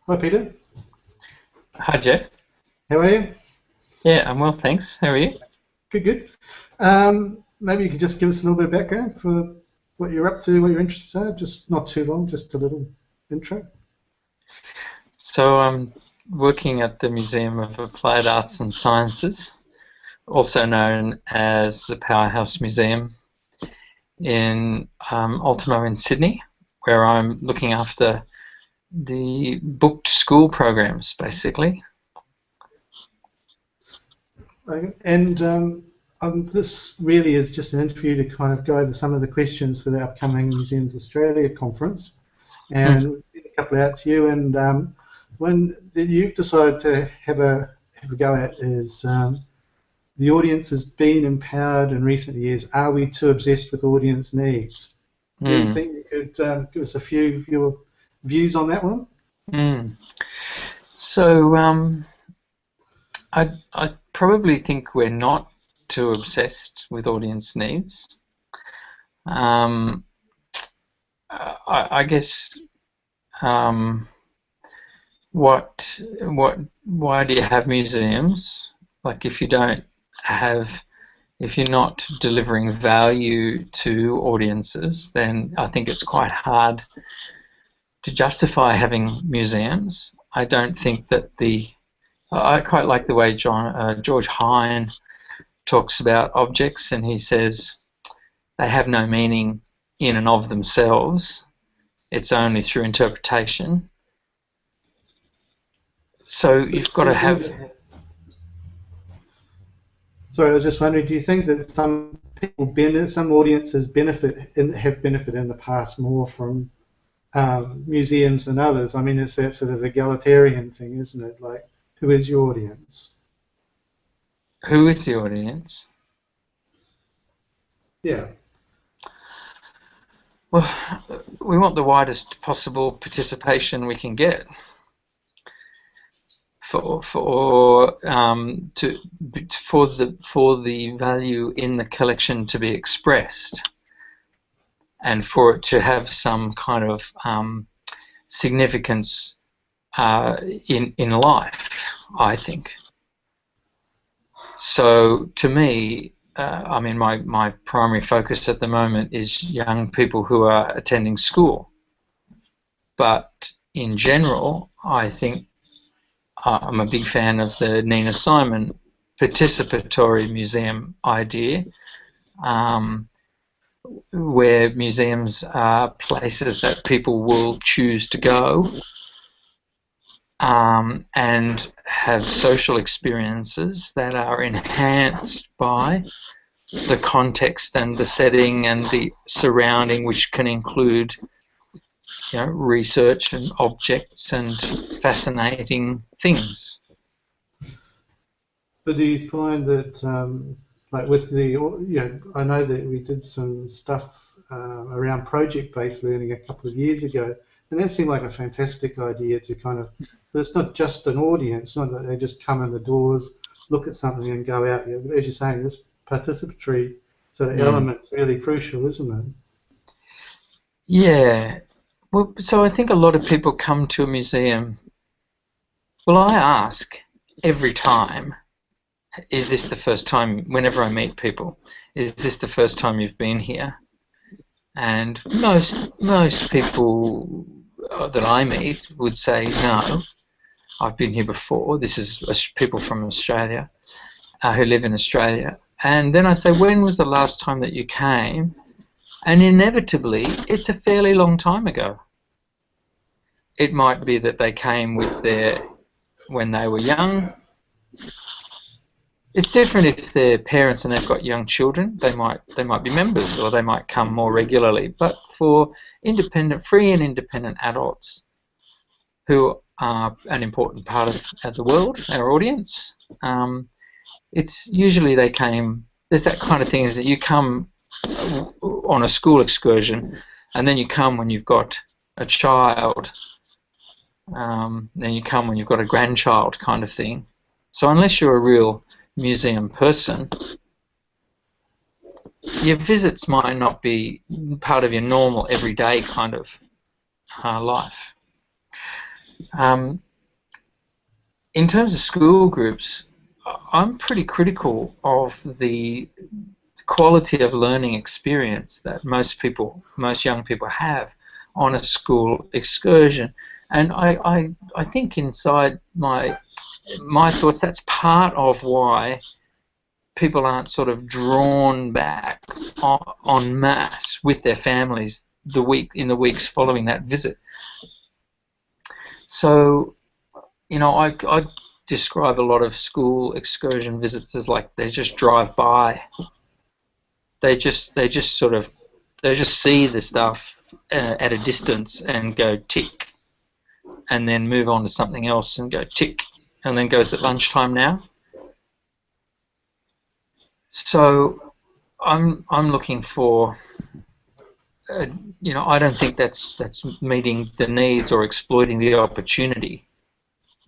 Hi, Peter. Hi, Jeff. How are you? Yeah, I'm well, thanks. How are you? Good, good. Maybe you could just give us a little bit of background for what you're up to, what your interests are. Just not too long, just a little intro. So I'm working at the Museum of Applied Arts and Sciences, also known as the Powerhouse Museum in Ultimo in Sydney, where I'm looking after the booked school programs, basically. This really is just an interview to kind of go over some of the questions for the upcoming Museums Australia conference. Hmm. And we'll send a couple out to you. And one that you've decided to have a go at is the audience has been empowered in recent years. Are we too obsessed with audience needs? Do you Hmm. think you could give us a few of your views on that one? Hmm. So I probably think we're not too obsessed with audience needs. Um, I guess. Um, why do you have museums? Like have, if you're not delivering value to audiences, then I think it's quite hard to justify having museums. I don't think that I quite like the way George Hine talks about objects, and he says they have no meaning in and of themselves. It's only through interpretation. So you've got to have. Sorry, I was just wondering, do you think that some audiences have benefited in the past more from museums than others? I mean, it's that sort of egalitarian thing, isn't it? Like, who is your audience? Who is the audience? Yeah. Well, we want the widest possible participation we can get to for the value in the collection to be expressed, and for it to have some kind of significance in life, I think. So to me, I mean, my primary focus at the moment is young people who are attending school. But in general, I think I'm a big fan of the Nina Simon participatory museum idea, um, where museums are places that people will choose to go and have social experiences that are enhanced by the context and the setting and the surrounding, which can include research and objects and fascinating things. But do you find that, like with I know that we did some stuff around project-based learning a couple of years ago, and that seemed like a fantastic idea to kind of, but it's not just an audience, not that they just come in the doors, look at something and go out. Yeah, as you're saying, this participatory sort of Mm. element's really crucial, isn't it? Yeah. Well, so I think a lot of people come to a museum. Well, I ask every time, is this the first time, whenever I meet people, is this the first time you've been here? And most people that I meet would say, no, I've been here before. This is people from Australia who live in Australia. And then I say, when was the last time that you came? And inevitably, it's a fairly long time ago. It might be that they came when they were young. It's different if they're parents and they've got young children. They might be members, or they might come more regularly. But for free and independent adults who are an important part of the world, our audience, it's usually they came. There's that kind of thing, is that you come on a school excursion, and then you come when you've got a child, then you come when you've got a grandchild, kind of thing. So unless you're a real museum person, your visits might not be part of your normal everyday kind of life. Um, in terms of school groups, I'm pretty critical of the quality of learning experience that most young people have on a school excursion. And I think inside my thoughts, that's part of why people aren't sort of drawn back en masse with their families in the weeks following that visit. So, I describe a lot of school excursion visits as like they just drive by. They just see the stuff at a distance and go tick, and then move on to something else and go tick, and then goes at lunchtime now. So I'm looking for, I don't think that's meeting the needs or exploiting the opportunity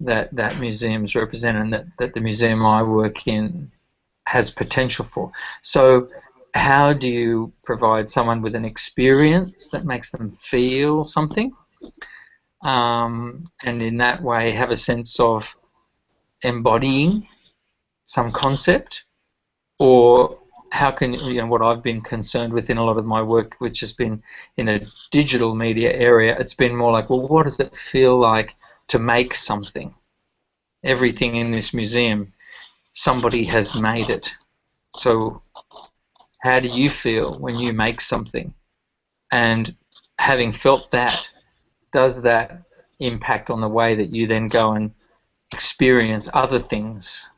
that museums represent, and that the museum I work in has potential for. So how do you provide someone with an experience that makes them feel something, and in that way have a sense of embodying some concept? Or how can, what I've been concerned with in a lot of my work, which has been in a digital media area, it's been more like, well, what does it feel like to make something? Everything in this museum, somebody has made it. So how do you feel when you make something? And having felt that, does that impact on the way that you then go and experience other things?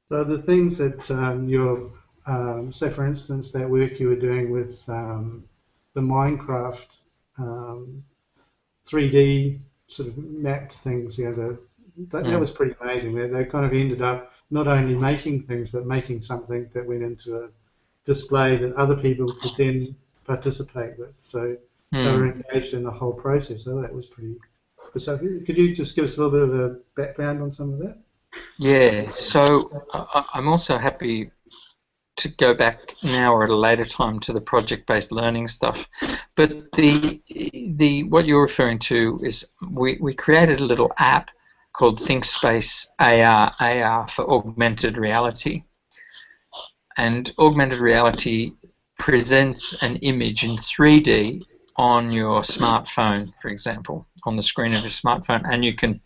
So the things that say for instance, that work you were doing with the Minecraft 3D sort of mapped things, that was pretty amazing. They kind of ended up not only making things, but making something that went into a display that other people could then participate with. So they were engaged in the whole process. So that was pretty. So could you just give us a little bit of a background on some of that? Yeah, so I'm also happy to go back now or at a later time to the project-based learning stuff. But what you're referring to is we created a little app called ThinkSpace AR for augmented reality. And augmented reality presents an image in 3D on your smartphone, for example, on the screen of your smartphone, and you can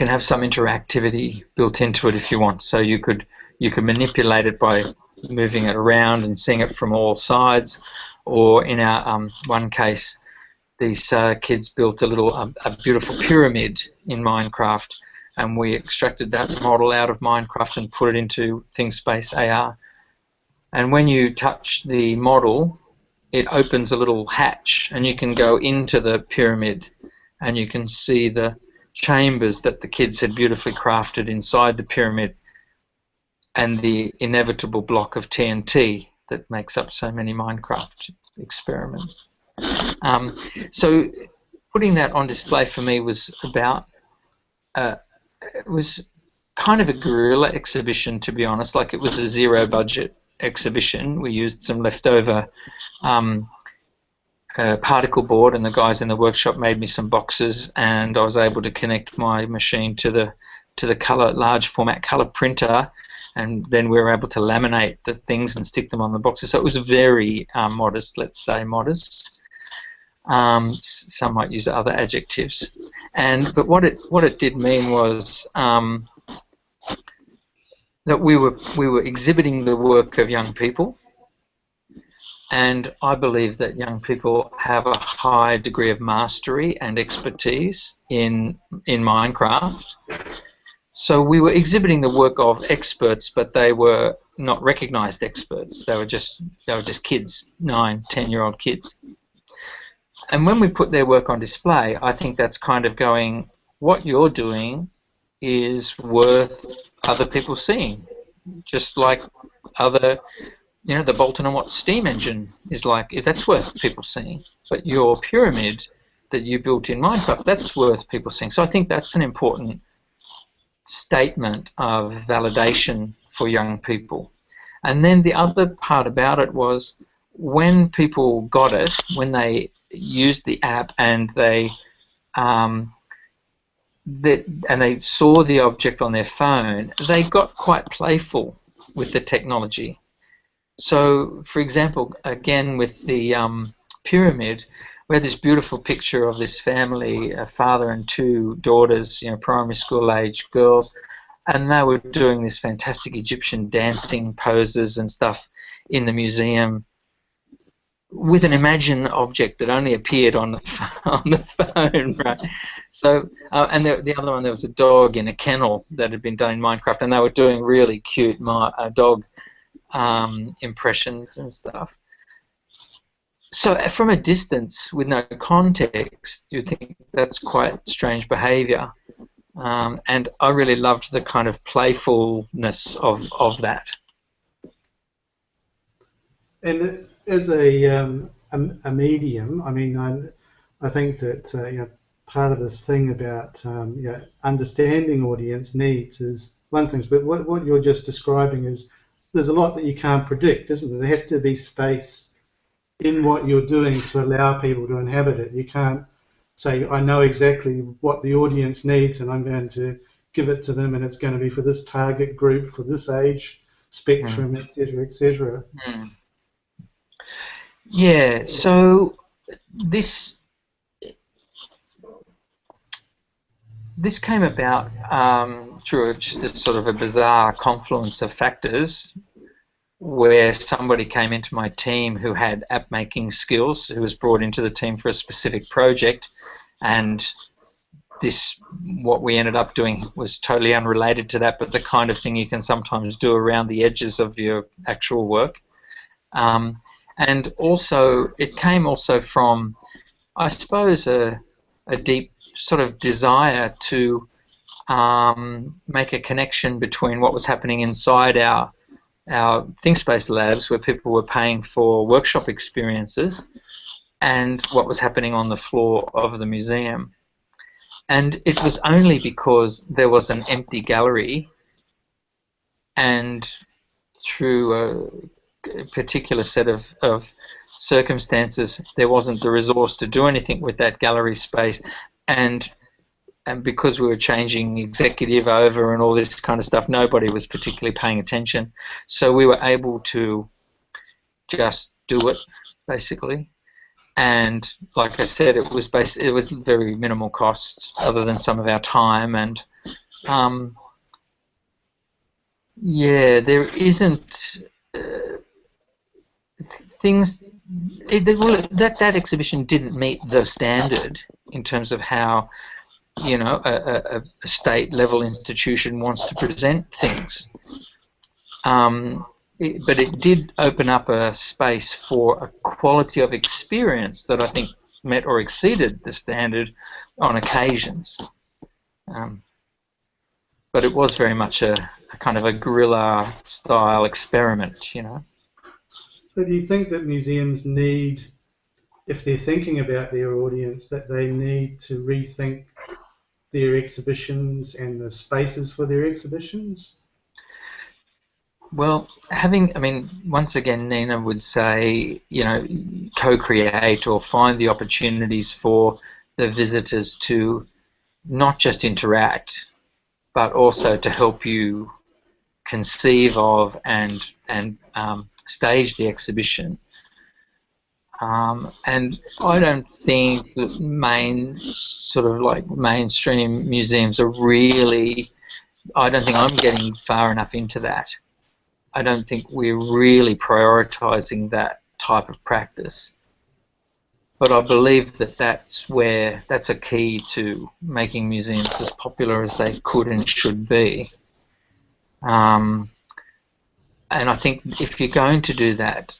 have some interactivity built into it if you want. So you could manipulate it by moving it around and seeing it from all sides. Or in our one case, these kids built a beautiful pyramid in Minecraft, and we extracted that model out of Minecraft and put it into ThinkSpace AR. And when you touch the model, it opens a little hatch, and you can go into the pyramid, and you can see the chambers that the kids had beautifully crafted inside the pyramid, and the inevitable block of TNT that makes up so many Minecraft experiments. So putting that on display for me was it was kind of a guerrilla exhibition, to be honest. Like, it was a zero budget exhibition. We used some leftover particle board, and the guys in the workshop made me some boxes, and I was able to connect my machine to the large format color printer, and then we were able to laminate the things and stick them on the boxes. So it was very modest, let's say modest. Some might use other adjectives, but what it did mean was that we were exhibiting the work of young people. And I believe that young people have a high degree of mastery and expertise in Minecraft. So we were exhibiting the work of experts, but they were not recognized experts. They were just kids, 9, 10-year-old kids. And when we put their work on display, I think that's kind of going, what you're doing is worth other people seeing, just like other. The Bolton and Watt steam engine is like, that's worth people seeing. But your pyramid that you built in Minecraft, that's worth people seeing. So I think that's an important statement of validation for young people. And then the other part about it was, when people got it, when they used the app and um, they saw the object on their phone, they got quite playful with the technology. So, for example, again with the pyramid, we had this beautiful picture of this family, a father and two daughters, primary school age girls, and they were doing this fantastic Egyptian dancing poses and stuff in the museum with an imagined object that only appeared on the on the phone, right? So, and the other one, there was a dog in a kennel that had been done in Minecraft, and they were doing really cute dog impressions and stuff. So, from a distance, with no context, you think that's quite strange behaviour. And I really loved the kind of playfulness of that. And as a medium, I mean, I think that part of this thing about understanding audience needs is one thing, but what you're just describing is there's a lot that you can't predict, isn't there? There has to be space in what you're doing to allow people to inhabit it. You can't say, I know exactly what the audience needs and I'm going to give it to them and it's going to be for this target group, for this age spectrum, etc., etc. Yeah, so this came about through just a sort of a bizarre confluence of factors, where somebody came into my team who had app making skills, who was brought into the team for a specific project, and what we ended up doing was totally unrelated to that, but the kind of thing you can sometimes do around the edges of your actual work. And also, it came also from, I suppose, a deep sort of desire to make a connection between what was happening inside our ThinkSpace labs, where people were paying for workshop experiences, and what was happening on the floor of the museum. And it was only because there was an empty gallery, and through a particular set of circumstances, there wasn't the resource to do anything with that gallery space, and because we were changing executive over and all this kind of stuff, nobody was particularly paying attention. So we were able to just do it, basically. And like I said, it was very minimal cost, other than some of our time. And yeah, there isn't things. That exhibition didn't meet the standard in terms of how a state-level institution wants to present things. But it did open up a space for a quality of experience that I think met or exceeded the standard on occasions. But it was very much a kind of a guerrilla-style experiment, So do you think that museums need, if they're thinking about their audience, that they need to rethink their exhibitions and the spaces for their exhibitions? Well, once again, Nina would say, co-create or find the opportunities for the visitors to not just interact, but also to help you conceive of and stage the exhibition. And I don't think that mainstream museums are really, I don't think I'm getting far enough into that. I don't think we're really prioritising that type of practice. But I believe that that's a key to making museums as popular as they could and should be. And I think if you're going to do that,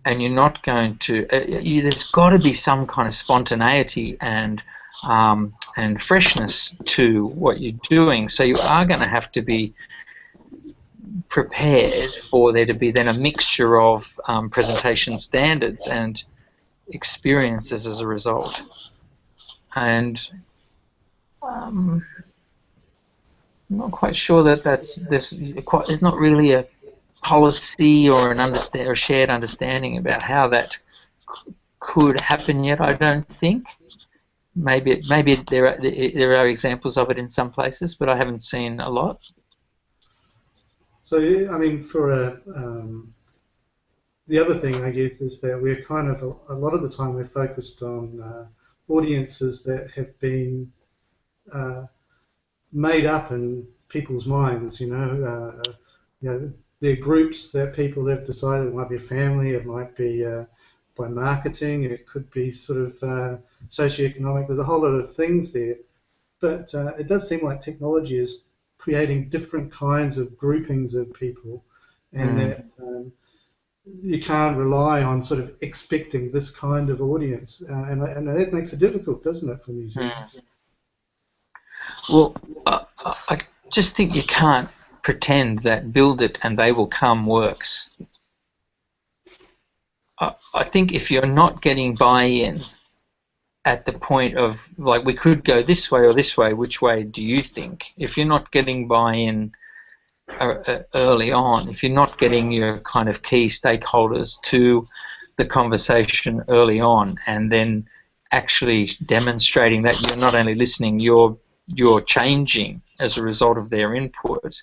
and you're not going to, there's got to be some kind of spontaneity and freshness to what you're doing. So you are going to have to be prepared for there to be then a mixture of presentation standards and experiences as a result. And I'm not quite sure that there's not really a policy or or a shared understanding about how that could happen yet. I don't think. Maybe there are examples of it in some places, but I haven't seen a lot. So I mean, the other thing I guess is that we're kind of a lot of the time we're focused on audiences that have been made up in people's minds. They're groups that people have decided. It might be a family, it might be by marketing, it could be sort of socioeconomic. There's a whole lot of things there, but it does seem like technology is creating different kinds of groupings of people, and that you can't rely on sort of expecting this kind of audience, and that makes it difficult, doesn't it, for museums? Well, I just think you can't pretend that build it and they will come works. I think if you're not getting buy-in at the point of, like, we could go this way or this way, which way do you think? If you're not getting buy-in early on, if you're not getting your kind of key stakeholders to the conversation early on, and then actually demonstrating that you're not only listening, you're changing as a result of their input,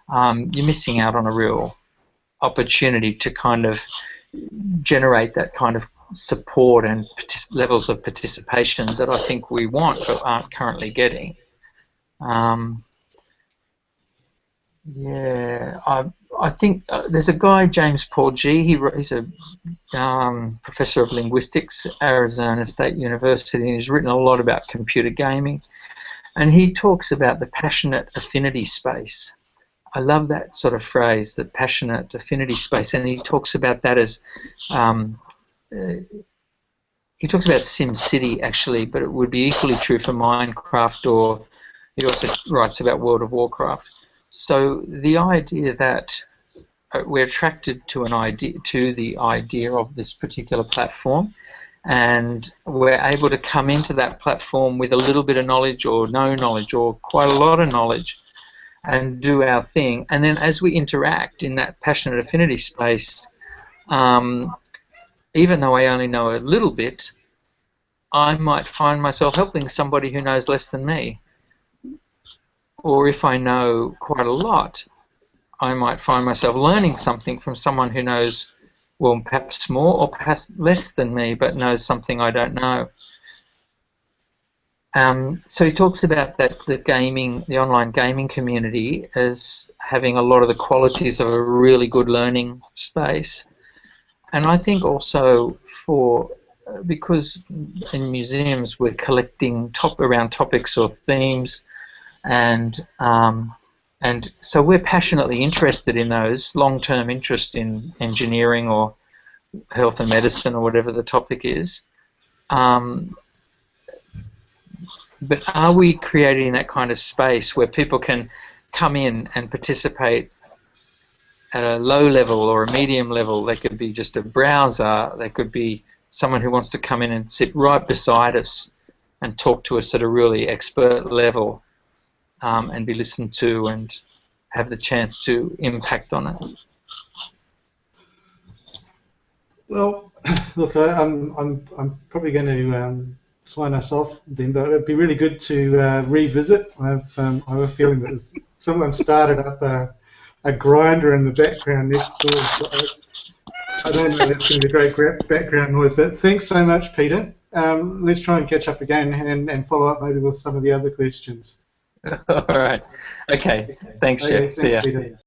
you're missing out on a real opportunity to kind of generate that kind of support and levels of participation that I think we want but aren't currently getting. Yeah, I think there's a guy, James Paul G. He's a professor of linguistics at Arizona State University, and he's written a lot about computer gaming. And he talks about the passionate affinity space. I love that sort of phrase, the passionate affinity space. And he talks about that as, he talks about SimCity actually, but it would be equally true for Minecraft, or he also writes about World of Warcraft. So the idea that we're attracted to the idea of this particular platform, and we're able to come into that platform with a little bit of knowledge or no knowledge or quite a lot of knowledge and do our thing. And then as we interact in that passionate affinity space, even though I only know a little bit, I might find myself helping somebody who knows less than me. Or if I know quite a lot, I might find myself learning something from someone who knows, well, perhaps more or perhaps less than me, but knows something I don't know. So he talks about that the online gaming community as having a lot of the qualities of a really good learning space. And I think also because in museums we're collecting around topics or themes, and so we're passionately interested in those, long-term interest in engineering or health and medicine or whatever the topic is. But are we creating that kind of space where people can come in and participate at a low level or a medium level? They could be just a browser, they could be someone who wants to come in and sit right beside us and talk to us at a really expert level, and be listened to and have the chance to impact on it. Well, look, I'm probably going to sign us off then, but it'd be really good to revisit. I have a feeling that someone started up a grinder in the background next door. So I don't know if that's going to be great background noise, but thanks so much, Peter. Let's try and catch up again and follow up maybe with some of the other questions. All right. Okay. Thanks, Jeff. See ya. Peter.